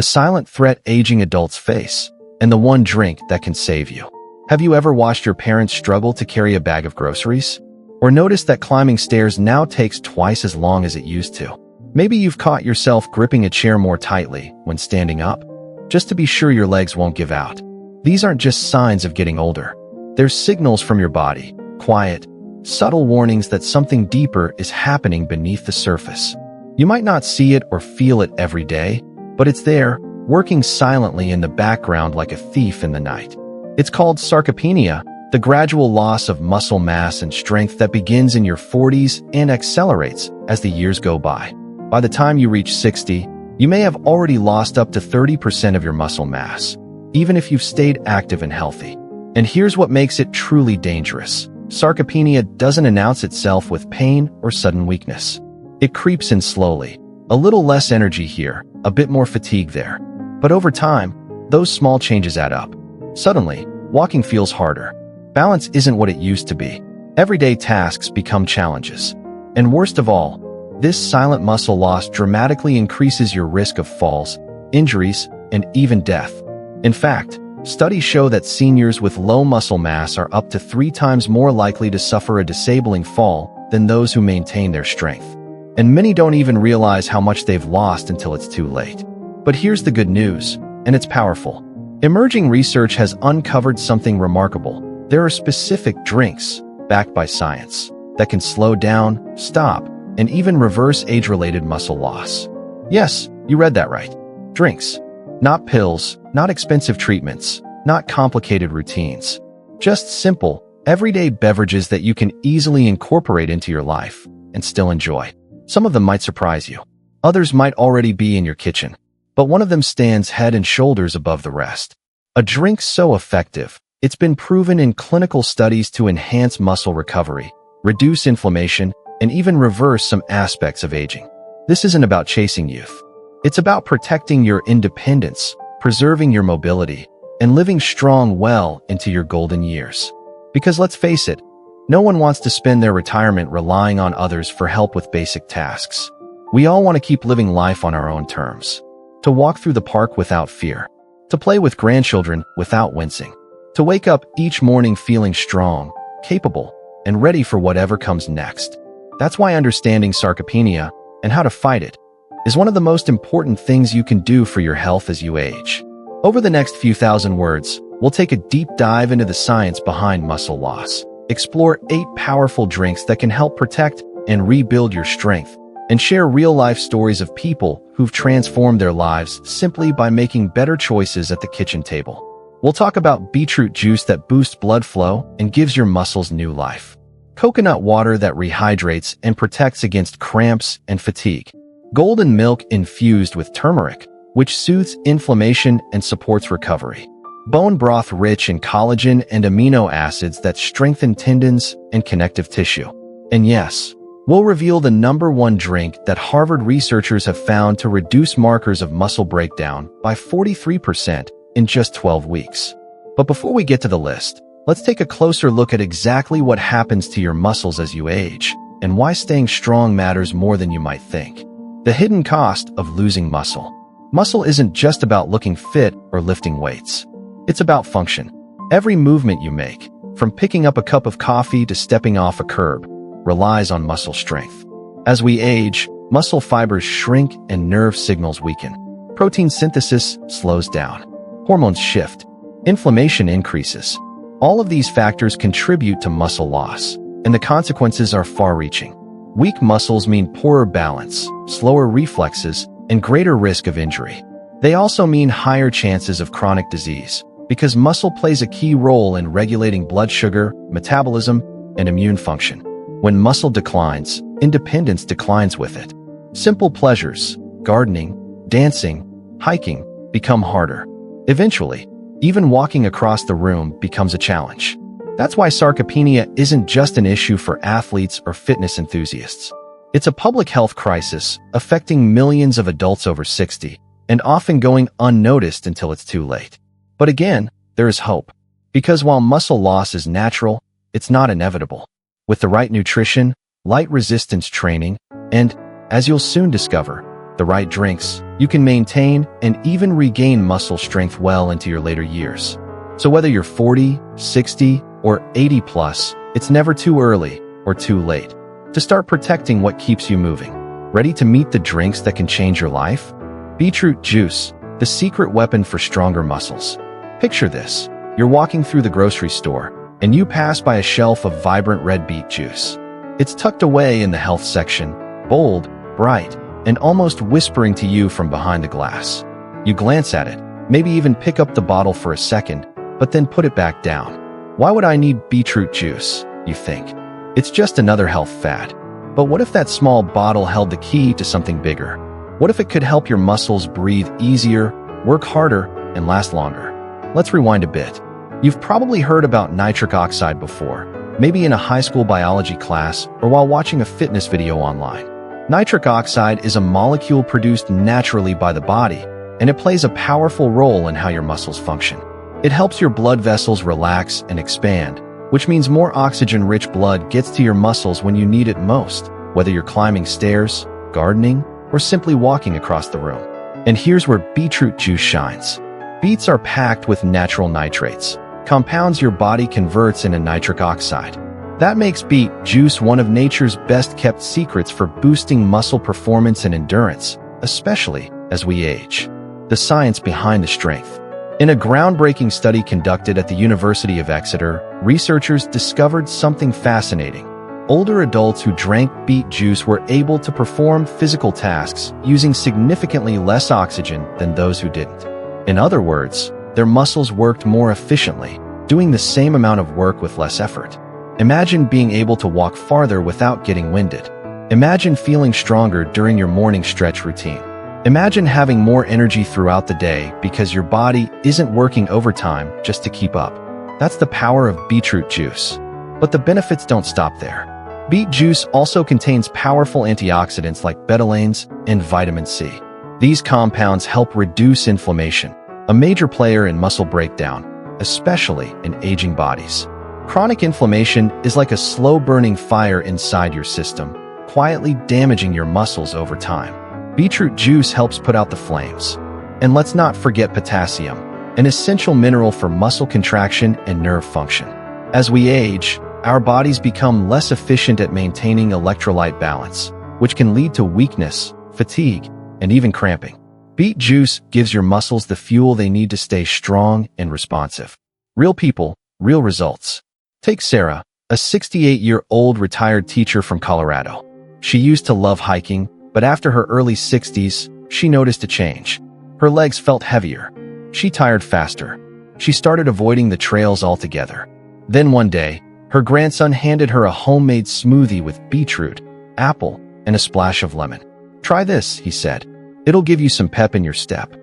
the silent threat aging adults face, and the one drink that can save you. Have you ever watched your parents struggle to carry a bag of groceries? Or noticed that climbing stairs now takes twice as long as it used to? Maybe you've caught yourself gripping a chair more tightly when standing up, just to be sure your legs won't give out. These aren't just signs of getting older. They're signals from your body, quiet, subtle warnings that something deeper is happening beneath the surface. You might not see it or feel it every day, but it's there, working silently in the background like a thief in the night. It's called sarcopenia, the gradual loss of muscle mass and strength that begins in your 40s and accelerates as the years go by. By the time you reach 60, you may have already lost up to 30% of your muscle mass, even if you've stayed active and healthy. And here's what makes it truly dangerous. Sarcopenia doesn't announce itself with pain or sudden weakness. It creeps in slowly, a little less energy here, a bit more fatigue there. But over time, those small changes add up. Suddenly, walking feels harder. Balance isn't what it used to be. Everyday tasks become challenges. And worst of all, this silent muscle loss dramatically increases your risk of falls, injuries, and even death. In fact, studies show that seniors with low muscle mass are up to 3 times more likely to suffer a disabling fall than those who maintain their strength. And many don't even realize how much they've lost until it's too late. But here's the good news, and it's powerful. Emerging research has uncovered something remarkable. There are specific drinks, backed by science, that can slow down, stop, and even reverse age-related muscle loss. Yes, you read that right. Drinks. Not pills, not expensive treatments, not complicated routines. Just simple, everyday beverages that you can easily incorporate into your life and still enjoy. Some of them might surprise you. Others might already be in your kitchen. But one of them stands head and shoulders above the rest. A drink so effective, it's been proven in clinical studies to enhance muscle recovery, reduce inflammation, and even reverse some aspects of aging. This isn't about chasing youth. It's about protecting your independence, preserving your mobility, and living strong well into your golden years. Because let's face it, no one wants to spend their retirement relying on others for help with basic tasks. We all want to keep living life on our own terms. To walk through the park without fear. To play with grandchildren without wincing. To wake up each morning feeling strong, capable, and ready for whatever comes next. That's why understanding sarcopenia and how to fight it is one of the most important things you can do for your health as you age. Over the next few thousand words, we'll take a deep dive into the science behind muscle loss, explore 8 powerful drinks that can help protect and rebuild your strength, and share real-life stories of people who've transformed their lives simply by making better choices at the kitchen table. We'll talk about beetroot juice that boosts blood flow and gives your muscles new life. Coconut water that rehydrates and protects against cramps and fatigue. Golden milk infused with turmeric, which soothes inflammation and supports recovery. Bone broth rich in collagen and amino acids that strengthen tendons and connective tissue. And yes, we'll reveal the #1 drink that Harvard researchers have found to reduce markers of muscle breakdown by 43% in just 12 weeks. But before we get to the list, let's take a closer look at exactly what happens to your muscles as you age, and why staying strong matters more than you might think. The hidden cost of losing muscle. Muscle isn't just about looking fit or lifting weights. It's about function. Every movement you make, from picking up a cup of coffee to stepping off a curb, relies on muscle strength. As we age, muscle fibers shrink and nerve signals weaken. Protein synthesis slows down. Hormones shift. Inflammation increases. All of these factors contribute to muscle loss, and the consequences are far-reaching. Weak muscles mean poorer balance, slower reflexes, and greater risk of injury. They also mean higher chances of chronic disease, because muscle plays a key role in regulating blood sugar, metabolism, and immune function. When muscle declines, independence declines with it. Simple pleasures, gardening, dancing, hiking, become harder. Eventually, even walking across the room becomes a challenge. That's why sarcopenia isn't just an issue for athletes or fitness enthusiasts. It's a public health crisis affecting millions of adults over 60, and often going unnoticed until it's too late. But again, there is hope. Because while muscle loss is natural, it's not inevitable. With the right nutrition, light resistance training, and, as you'll soon discover, the right drinks, you can maintain and even regain muscle strength well into your later years. So whether you're 40, 60, or 80 plus, it's never too early or too late to start protecting what keeps you moving. Ready to meet the drinks that can change your life? Beetroot juice, the secret weapon for stronger muscles. Picture this. You're walking through the grocery store, and you pass by a shelf of vibrant red beet juice. It's tucked away in the health section, bold, bright, and almost whispering to you from behind the glass. You glance at it, maybe even pick up the bottle for a second, but then put it back down. Why would I need beetroot juice, you think? It's just another health fad. But what if that small bottle held the key to something bigger? What if it could help your muscles breathe easier, work harder, and last longer? Let's rewind a bit. You've probably heard about nitric oxide before, maybe in a high school biology class or while watching a fitness video online. Nitric oxide is a molecule produced naturally by the body, and it plays a powerful role in how your muscles function. It helps your blood vessels relax and expand, which means more oxygen-rich blood gets to your muscles when you need it most, whether you're climbing stairs, gardening, or simply walking across the room. And here's where beetroot juice shines. Beets are packed with natural nitrates, compounds your body converts into nitric oxide. That makes beet juice one of nature's best-kept secrets for boosting muscle performance and endurance, especially as we age. The science behind the strength. In a groundbreaking study conducted at the University of Exeter, researchers discovered something fascinating. Older adults who drank beet juice were able to perform physical tasks using significantly less oxygen than those who didn't. In other words, their muscles worked more efficiently, doing the same amount of work with less effort. Imagine being able to walk farther without getting winded. Imagine feeling stronger during your morning stretch routine. Imagine having more energy throughout the day because your body isn't working overtime just to keep up. That's the power of beetroot juice. But the benefits don't stop there. Beet juice also contains powerful antioxidants like betalains and vitamin C. These compounds help reduce inflammation, a major player in muscle breakdown, especially in aging bodies. Chronic inflammation is like a slow-burning fire inside your system, quietly damaging your muscles over time. Beetroot juice helps put out the flames. And let's not forget potassium, an essential mineral for muscle contraction and nerve function. As we age, our bodies become less efficient at maintaining electrolyte balance, which can lead to weakness, fatigue, and even cramping. Beet juice gives your muscles the fuel they need to stay strong and responsive. Real people, real results. Take Sarah, a 68-year-old retired teacher from Colorado. She used to love hiking, but after her early 60s, she noticed a change. Her legs felt heavier. She tired faster. She started avoiding the trails altogether. Then one day, her grandson handed her a homemade smoothie with beetroot, apple, and a splash of lemon. "Try this," he said. "It'll give you some pep in your step."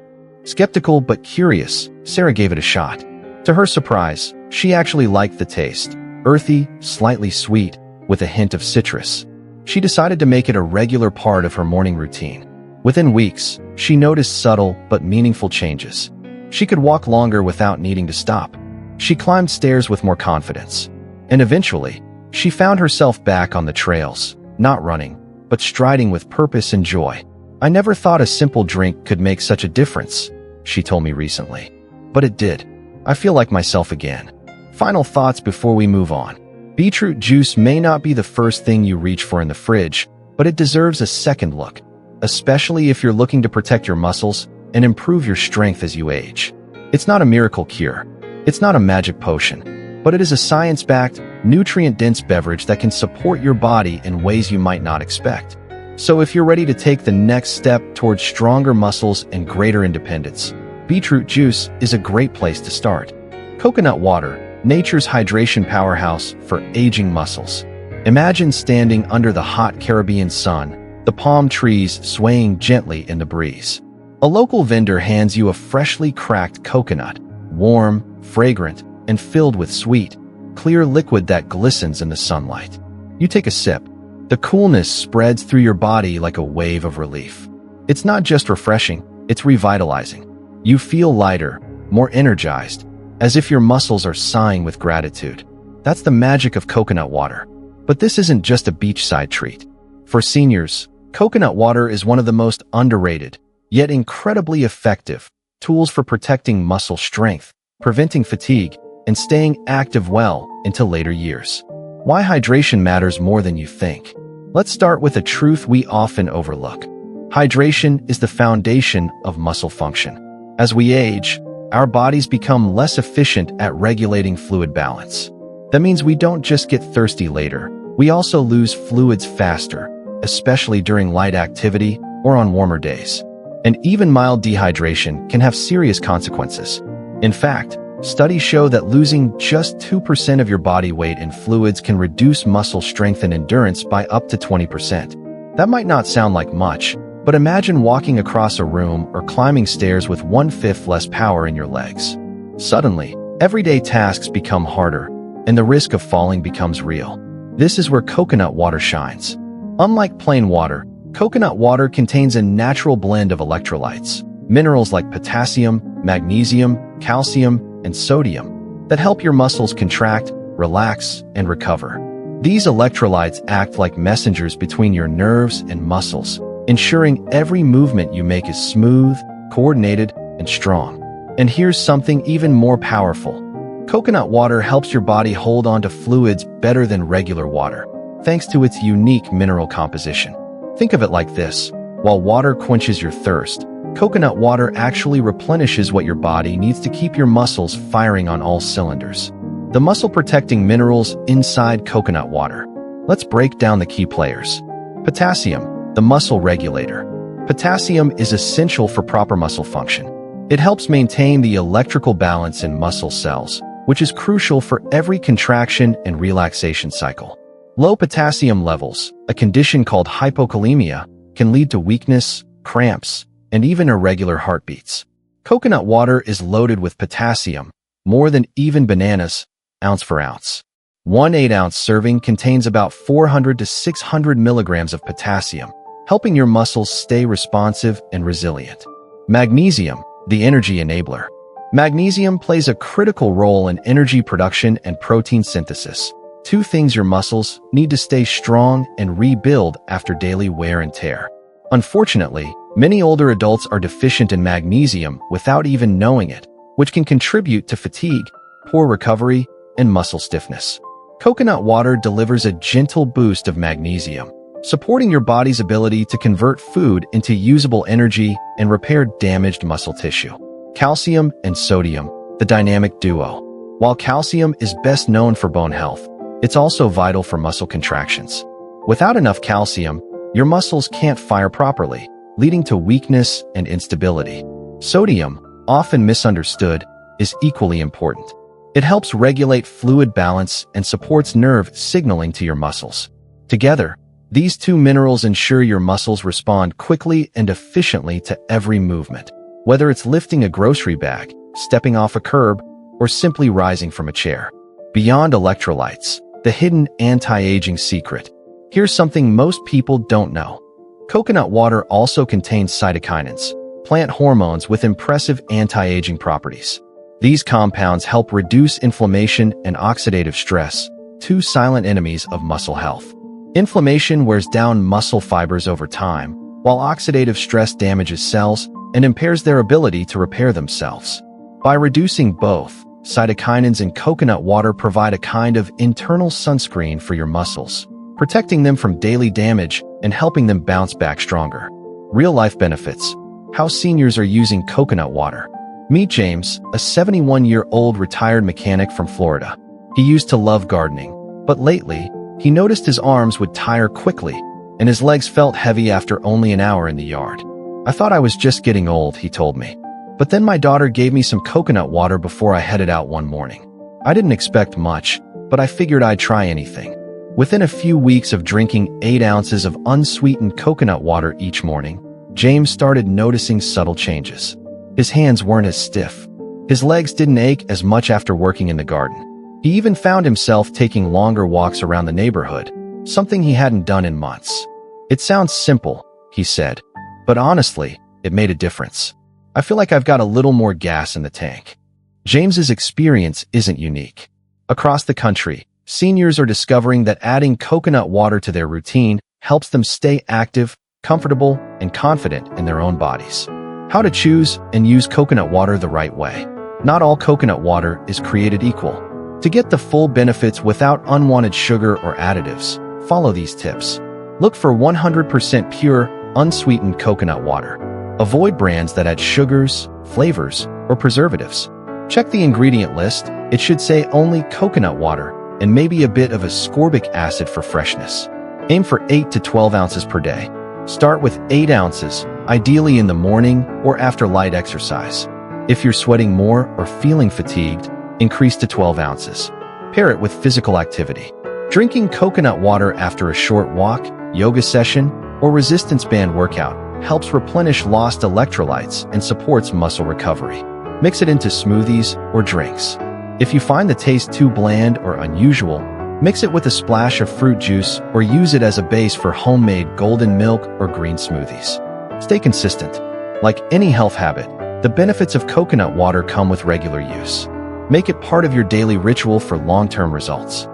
Skeptical but curious, Sarah gave it a shot. To her surprise, she actually liked the taste. Earthy, slightly sweet, with a hint of citrus. She decided to make it a regular part of her morning routine. Within weeks, she noticed subtle but meaningful changes. She could walk longer without needing to stop. She climbed stairs with more confidence. And eventually, she found herself back on the trails, not running, but striding with purpose and joy. "I never thought a simple drink could make such a difference," she told me recently. But it did. I feel like myself again. Final thoughts before we move on. Beetroot juice may not be the first thing you reach for in the fridge, but it deserves a second look, especially if you're looking to protect your muscles and improve your strength as you age. It's not a miracle cure. It's not a magic potion, but it is a science-backed, nutrient-dense beverage that can support your body in ways you might not expect. So if you're ready to take the next step towards stronger muscles and greater independence, beetroot juice is a great place to start. Coconut water, nature's hydration powerhouse for aging muscles. Imagine standing under the hot Caribbean sun, the palm trees swaying gently in the breeze. A local vendor hands you a freshly cracked coconut, warm, fragrant, and filled with sweet, clear liquid that glistens in the sunlight. You take a sip. The coolness spreads through your body like a wave of relief. It's not just refreshing, it's revitalizing. You feel lighter, more energized, as if your muscles are sighing with gratitude. That's the magic of coconut water. But this isn't just a beachside treat. For seniors, Coconut water is one of the most underrated, yet incredibly effective, tools for protecting muscle strength, preventing fatigue, and staying active well into later years. Why hydration matters more than you think. Let's start with a truth we often overlook. Hydration is the foundation of muscle function. As we age, our bodies become less efficient at regulating fluid balance. That means we don't just get thirsty later, we also lose fluids faster, especially during light activity or on warmer days. And even mild dehydration can have serious consequences. In fact, studies show that losing just 2% of your body weight in fluids can reduce muscle strength and endurance by up to 20%. That might not sound like much, but imagine walking across a room or climbing stairs with 1/5 less power in your legs. Suddenly, everyday tasks become harder, and the risk of falling becomes real. This is where coconut water shines. Unlike plain water, coconut water contains a natural blend of electrolytes, minerals like potassium, magnesium, calcium, and sodium, that help your muscles contract, relax, and recover. These electrolytes act like messengers between your nerves and muscles, ensuring every movement you make is smooth, coordinated, and strong. And here's something even more powerful. Coconut water helps your body hold on to fluids better than regular water, thanks to its unique mineral composition. Think of it like this. While water quenches your thirst, coconut water actually replenishes what your body needs to keep your muscles firing on all cylinders. The muscle-protecting minerals inside coconut water. Let's break down the key players. Potassium, the muscle regulator. Potassium is essential for proper muscle function. It helps maintain the electrical balance in muscle cells, which is crucial for every contraction and relaxation cycle. Low potassium levels, a condition called hypokalemia, can lead to weakness, cramps, and even irregular heartbeats. Coconut water is loaded with potassium, more than even bananas, ounce for ounce. One 8-ounce serving contains about 400 to 600 milligrams of potassium, helping your muscles stay responsive and resilient. Magnesium, the energy enabler. Magnesium plays a critical role in energy production and protein synthesis, two things your muscles need to stay strong and rebuild after daily wear and tear. Unfortunately, many older adults are deficient in magnesium without even knowing it, which can contribute to fatigue, poor recovery, and muscle stiffness. Coconut water delivers a gentle boost of magnesium, supporting your body's ability to convert food into usable energy and repair damaged muscle tissue. Calcium and sodium, the dynamic duo. While calcium is best known for bone health, it's also vital for muscle contractions. Without enough calcium, your muscles can't fire properly, leading to weakness and instability. Sodium, often misunderstood, is equally important. It helps regulate fluid balance and supports nerve signaling to your muscles. Together, these two minerals ensure your muscles respond quickly and efficiently to every movement, whether it's lifting a grocery bag, stepping off a curb, or simply rising from a chair. Beyond electrolytes, the hidden anti-aging secret. Here's something most people don't know. Coconut water also contains cytokinins, plant hormones with impressive anti-aging properties. These compounds help reduce inflammation and oxidative stress, two silent enemies of muscle health. Inflammation wears down muscle fibers over time, while oxidative stress damages cells and impairs their ability to repair themselves. By reducing both, cytokinins in coconut water provide a kind of internal sunscreen for your muscles, protecting them from daily damage and helping them bounce back stronger. Real-life benefits. How seniors are using coconut water. Meet James, a 71-year-old retired mechanic from Florida. He used to love gardening, but lately, he noticed his arms would tire quickly, and his legs felt heavy after only an hour in the yard. I thought I was just getting old, he told me. But then my daughter gave me some coconut water before I headed out one morning. I didn't expect much, but I figured I'd try anything. Within a few weeks of drinking 8 ounces of unsweetened coconut water each morning, James started noticing subtle changes. His hands weren't as stiff. His legs didn't ache as much after working in the garden. He even found himself taking longer walks around the neighborhood, something he hadn't done in months. It sounds simple, he said, but honestly, it made a difference. I feel like I've got a little more gas in the tank. James's experience isn't unique. Across the country, seniors are discovering that adding coconut water to their routine helps them stay active, comfortable, and confident in their own bodies. How to choose and use coconut water the right way. Not all coconut water is created equal. To get the full benefits without unwanted sugar or additives, follow these tips. Look for 100% pure, unsweetened coconut water. Avoid brands that add sugars, flavors, or preservatives. Check the ingredient list. It should say only coconut water and maybe a bit of ascorbic acid for freshness. Aim for 8 to 12 ounces per day. Start with 8 ounces, ideally in the morning or after light exercise. If you're sweating more or feeling fatigued, increase to 12 ounces. Pair it with physical activity. Drinking coconut water after a short walk, yoga session, or resistance band workout helps replenish lost electrolytes and supports muscle recovery. Mix it into smoothies or drinks. If you find the taste too bland or unusual, mix it with a splash of fruit juice or use it as a base for homemade golden milk or green smoothies. Stay consistent. Like any health habit, the benefits of coconut water come with regular use. Make it part of your daily ritual for long-term results.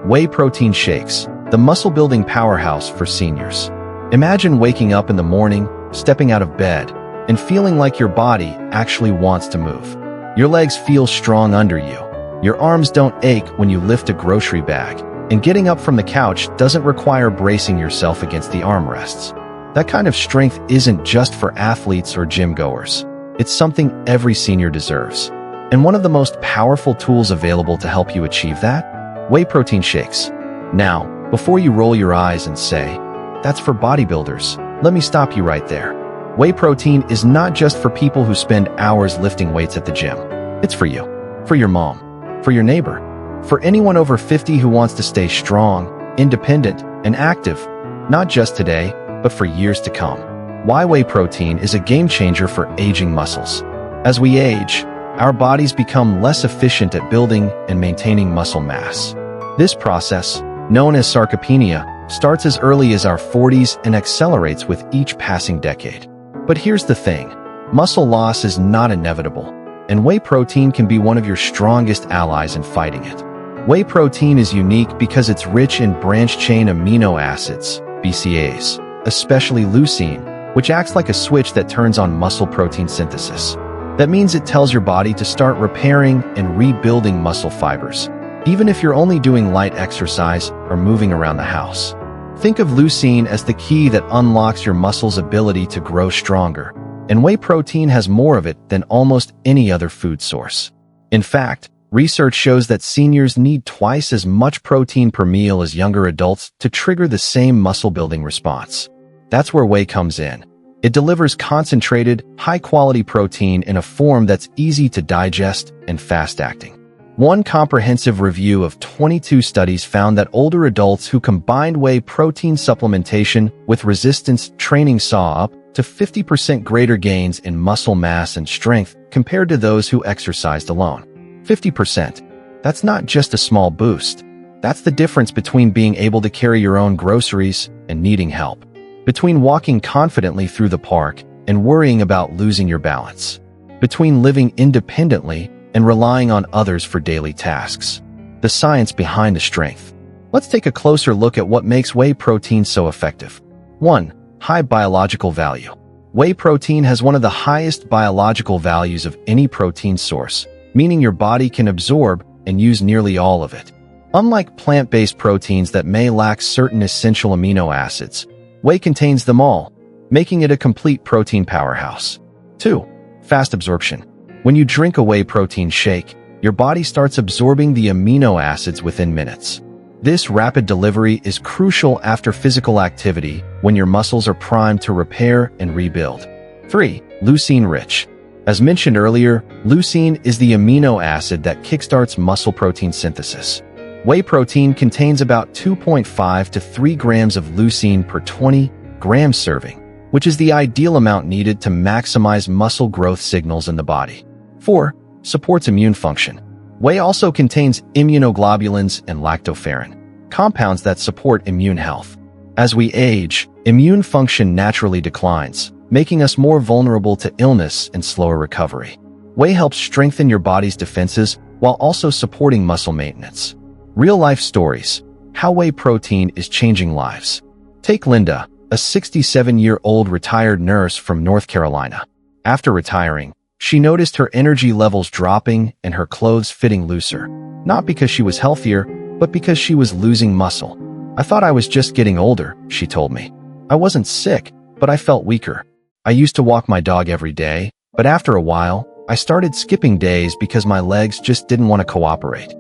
Whey protein shakes, the muscle-building powerhouse for seniors. Imagine waking up in the morning, stepping out of bed, and feeling like your body actually wants to move. Your legs feel strong under you. Your arms don't ache when you lift a grocery bag, and getting up from the couch doesn't require bracing yourself against the armrests. That kind of strength isn't just for athletes or gym goers. It's something every senior deserves. And one of the most powerful tools available to help you achieve that? Whey protein shakes. Now, before you roll your eyes and say, "That's for bodybuilders," let me stop you right there. Whey protein is not just for people who spend hours lifting weights at the gym. It's for you, for your mom, for your neighbor, for anyone over 50 who wants to stay strong, independent, and active, not just today, but for years to come. Why whey protein is a game changer for aging muscles. As we age, our bodies become less efficient at building and maintaining muscle mass. This process, known as sarcopenia, starts as early as our 40s and accelerates with each passing decade. But here's the thing, muscle loss is not inevitable, and whey protein can be one of your strongest allies in fighting it. Whey protein is unique because it's rich in branched-chain amino acids, BCAAs, especially leucine, which acts like a switch that turns on muscle protein synthesis. That means it tells your body to start repairing and rebuilding muscle fibers, even if you're only doing light exercise or moving around the house. Think of leucine as the key that unlocks your muscle's ability to grow stronger, and whey protein has more of it than almost any other food source. In fact, research shows that seniors need twice as much protein per meal as younger adults to trigger the same muscle-building response. That's where whey comes in. It delivers concentrated, high-quality protein in a form that's easy to digest and fast-acting. One comprehensive review of 22 studies found that older adults who combined whey protein supplementation with resistance training saw up to 50% greater gains in muscle mass and strength compared to those who exercised alone. 50%. That's not just a small boost. That's the difference between being able to carry your own groceries and needing help. Between walking confidently through the park and worrying about losing your balance. Between living independently and relying on others for daily tasks. The science behind the strength. Let's take a closer look at what makes whey protein so effective. 1. High biological value. Whey protein has one of the highest biological values of any protein source, meaning your body can absorb and use nearly all of it. Unlike plant-based proteins that may lack certain essential amino acids, whey contains them all, making it a complete protein powerhouse. 2. Fast absorption. When you drink a whey protein shake, your body starts absorbing the amino acids within minutes. This rapid delivery is crucial after physical activity when your muscles are primed to repair and rebuild. 3. Leucine-rich. As mentioned earlier, leucine is the amino acid that kickstarts muscle protein synthesis. Whey protein contains about 2.5 to 3 grams of leucine per 20 gram serving, which is the ideal amount needed to maximize muscle growth signals in the body. 4. Supports immune function. Whey also contains immunoglobulins and lactoferrin, compounds that support immune health. As we age, immune function naturally declines, making us more vulnerable to illness and slower recovery. Whey helps strengthen your body's defenses while also supporting muscle maintenance. Real-life stories. How whey protein is changing lives. Take Linda, a 67-year-old retired nurse from North Carolina. After retiring, she noticed her energy levels dropping and her clothes fitting looser. Not because she was healthier, but because she was losing muscle. "I thought I was just getting older," she told me. "I wasn't sick, but I felt weaker. I used to walk my dog every day, but after a while, I started skipping days because my legs just didn't want to cooperate."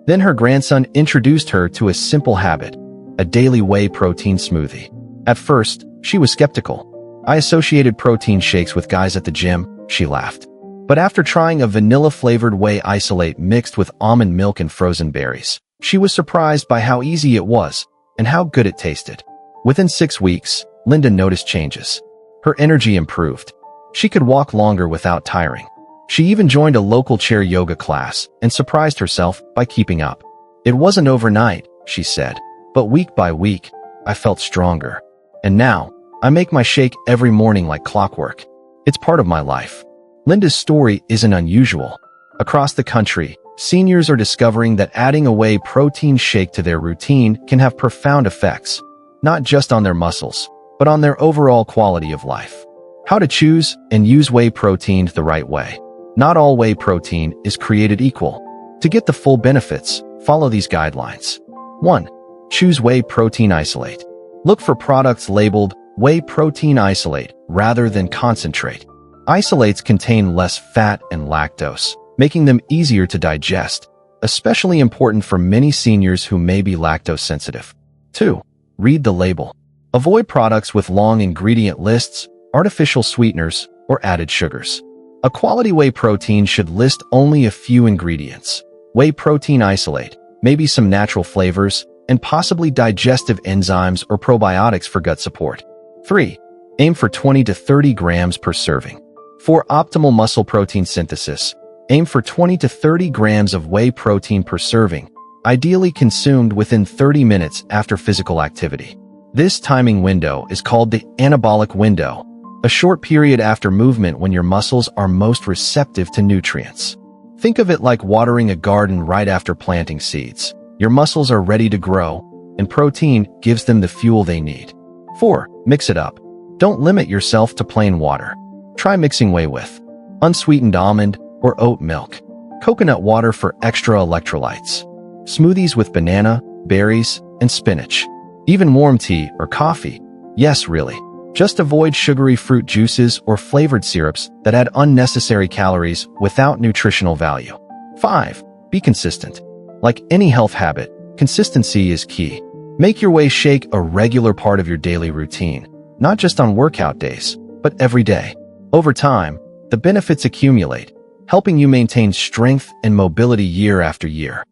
Then her grandson introduced her to a simple habit, a daily whey protein smoothie. At first, she was skeptical. "I associated protein shakes with guys at the gym," she laughed. But after trying a vanilla-flavored whey isolate mixed with almond milk and frozen berries, she was surprised by how easy it was and how good it tasted. Within 6 weeks, Linda noticed changes. Her energy improved. She could walk longer without tiring. She even joined a local chair yoga class and surprised herself by keeping up. "It wasn't overnight," she said, "but week by week, I felt stronger. And now, I make my shake every morning like clockwork. It's part of my life." Linda's story isn't unusual. Across the country, seniors are discovering that adding a whey protein shake to their routine can have profound effects, not just on their muscles, but on their overall quality of life. How to choose and use whey protein the right way. Not all whey protein is created equal. To get the full benefits, follow these guidelines. 1. Choose whey protein isolate. Look for products labeled whey protein isolate rather than concentrate. Isolates contain less fat and lactose, making them easier to digest, especially important for many seniors who may be lactose sensitive. 2. Read the label. Avoid products with long ingredient lists, artificial sweeteners, or added sugars. A quality whey protein should list only a few ingredients. Whey protein isolate, maybe some natural flavors, and possibly digestive enzymes or probiotics for gut support. 3. Aim for 20 to 30 grams per serving. For optimal muscle protein synthesis, aim for 20 to 30 grams of whey protein per serving, ideally consumed within 30 minutes after physical activity. This timing window is called the anabolic window, a short period after movement when your muscles are most receptive to nutrients. Think of it like watering a garden right after planting seeds. Your muscles are ready to grow, and protein gives them the fuel they need. 4. Mix it up. Don't limit yourself to plain water. Try mixing whey with unsweetened almond or oat milk, coconut water for extra electrolytes, smoothies with banana, berries, and spinach, even warm tea or coffee. Yes, really. Just avoid sugary fruit juices or flavored syrups that add unnecessary calories without nutritional value. 5. Be consistent. Like any health habit, consistency is key. Make your whey shake a regular part of your daily routine, not just on workout days, but every day. Over time, the benefits accumulate, helping you maintain strength and mobility year after year.